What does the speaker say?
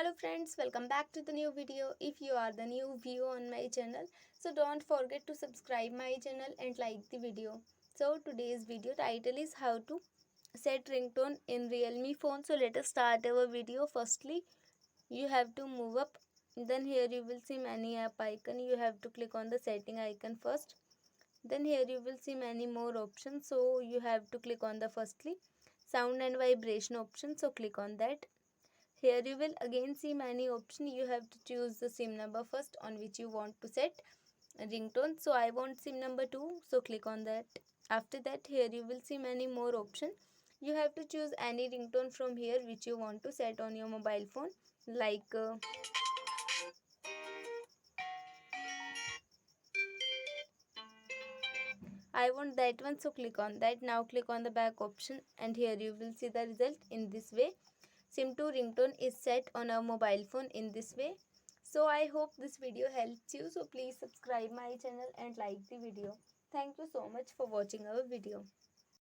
Hello friends, welcome back to the new video. If you are the new viewer on my channel, so don't forget to subscribe my channel and like the video. So today's video title is how to set ringtone in realme phone. So let us start our video. Firstly, you have to move up, then here you will see many app icon. You have to click on the setting icon first, then here you will see many more options. So you have to click on the firstly sound and vibration option, so click on that. Here you will again see many options. You have to choose the SIM number first on which you want to set a ringtone. So I want SIM number 2, so click on that. After that, here you will see many more options. You have to choose any ringtone from here which you want to set on your mobile phone, like I want that one, so click on that. Now click on the back option and here you will see the result in this way. SIM 2 ringtone is set on a mobile phone in this way. So I hope this video helps you. So please subscribe my channel and like the video. Thank you so much for watching our video.